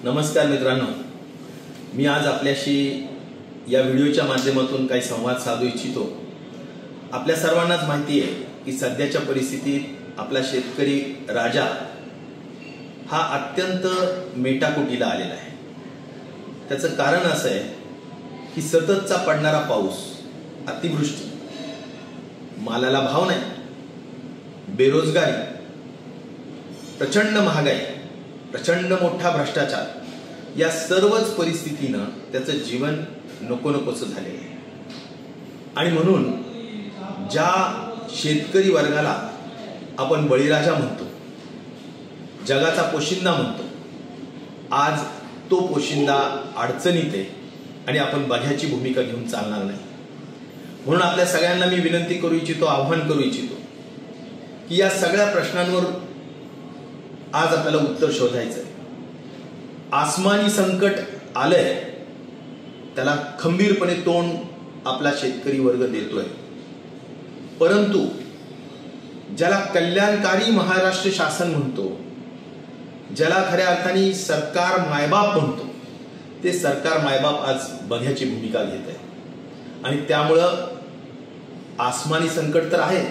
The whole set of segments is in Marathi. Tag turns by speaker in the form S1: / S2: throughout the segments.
S1: नमस्कार मित्रांनो, मी आज आपल्याशी या व्हिडिओच्या माध्यमातून काही संवाद साधू इच्छितो। आपल्या सर्वांनाच माहिती आहे की सध्याच्या परिस्थितीत आपला शेतकरी राजा हा अत्यंत मेटाकुटीला आलेला आहे। त्याचं कारण असं आहे की सततचा पडणारा पाऊस, अतिवृष्टी, मालाला भाव नाही, बेरोजगारी, प्रचंड महागाई, प्रचंड मोठा भ्रष्टाचार, या सर्वच परिस्थितीनं त्याचं जीवन नको नकोसं झालेलं आहे। आणि म्हणून ज्या शेतकरी वर्गाला आपण बळीराजा म्हणतो, जगाचा पोशिंदा म्हणतो, आज तो पोशिंदा अडचणीत आहे आणि आपण बघ्याची भूमिका घेऊन चालणार नाही। म्हणून आपल्या सगळ्यांना मी विनंती करू इच्छितो, आव्हान करू इच्छितो की या सगळ्या प्रश्नांवर आज आपल्याला उत्तर शोधायचं आहे। आसमानी संकट आलंय, त्याला खंबीरपणे तोंड आपला शेतकरी वर्ग देतोय, परंतु ज्याला कल्याणकारी महाराष्ट्र शासन म्हणतो, ज्याला खऱ्या अर्थाने सरकार मायबाप म्हणतो, ते सरकार मायबाप आज बघ्याची भूमिका घेत आहे। आणि त्यामुळं आसमानी संकट तर आहे,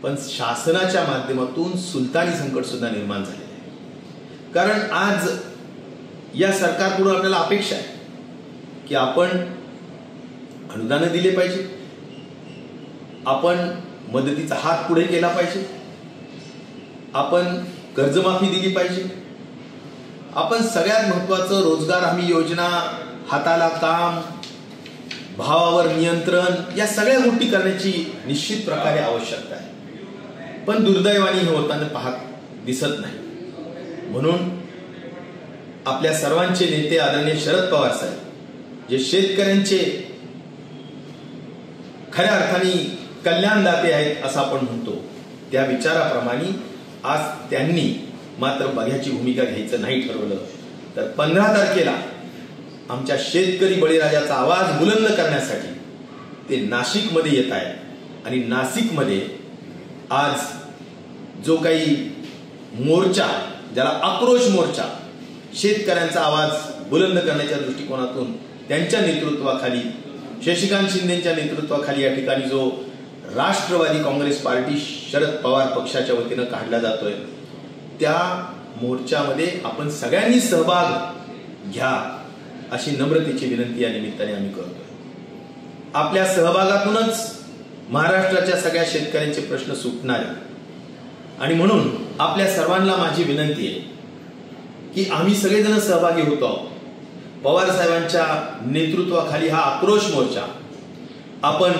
S1: पण शासनाच्या माध्यमातून सुलतानी संकट सुद्धा निर्माण झालेलं आहे। कारण आज या सरकारकडून आपल्याला अपेक्षा आहे की आपण अनुदान दिले पाहिजे, आपण मदतीचा हात पुढे केला पाहिजे, आपण कर्जमाफी दिली पाहिजे, आपण सगळ्यात महत्त्वाचं रोजगार हमी योजना, हाताला काम, भावावर नियंत्रण, या सगळ्या गोष्टी करण्याची निश्चित प्रकारे आवश्यकता आहे। पण दुर्दैवाने हे होताना दिसत नाही। म्हणून आपल्या सर्वांचे नेते आदरणीय शरद पवार साहेब, जे शेतकऱ्यांचे खऱ्या अर्थाने कल्याणदाते आहेत असं आपण म्हणतो, त्या विचाराप्रमाणे आज त्यांनी मात्र बघ्याची भूमिका घ्यायचं नाही ठरवलं, तर 15 तारखेला आमच्या शेतकरी बळीराजाचा आवाज बुलंद करण्यासाठी ते नाशिकमध्ये येत आहे। आणि नाशिकमध्ये आज जो काही मोर्चा, ज्याला आक्रोश मोर्चा, शेतकऱ्यांचा आवाज बुलंद करण्याच्या दृष्टिकोनातून त्यांच्या नेतृत्वाखाली, शशिकांत शिंदेच्या नेतृत्वाखाली या ठिकाणी जो राष्ट्रवादी काँग्रेस पार्टी शरद पवार पक्षाच्या वतीनं काढला जातोय, त्या मोर्चामध्ये आपण सगळ्यांनी सहभाग घ्या अशी नम्रतेची विनंती या निमित्ताने आम्ही करतोय। आपल्या सहभागातूनच महाराष्ट्राच्या सगळ्या शेतकऱ्यांचे प्रश्न सुटणार आहेत। आणि म्हणून आपल्या सर्वांना माझी विनंती आहे की आम्ही सगळेजण सहभागी होतो आहोत। पवार साहेबांच्या नेतृत्वाखाली हा आक्रोश मोर्चा आपण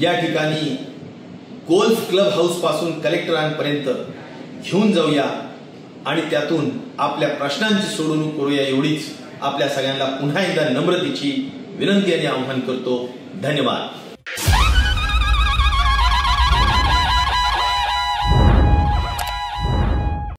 S1: या ठिकाणी गोल्फ क्लब हाऊस पासून कलेक्टरांपर्यंत घेऊन जाऊया आणि त्यातून आपल्या प्रश्नांची सोडवणूक करूया, एवढीच आपल्या सगळ्यांना पुन्हा एकदा नम्रतेची विनंती आणि आवाहन करतो। धन्यवाद।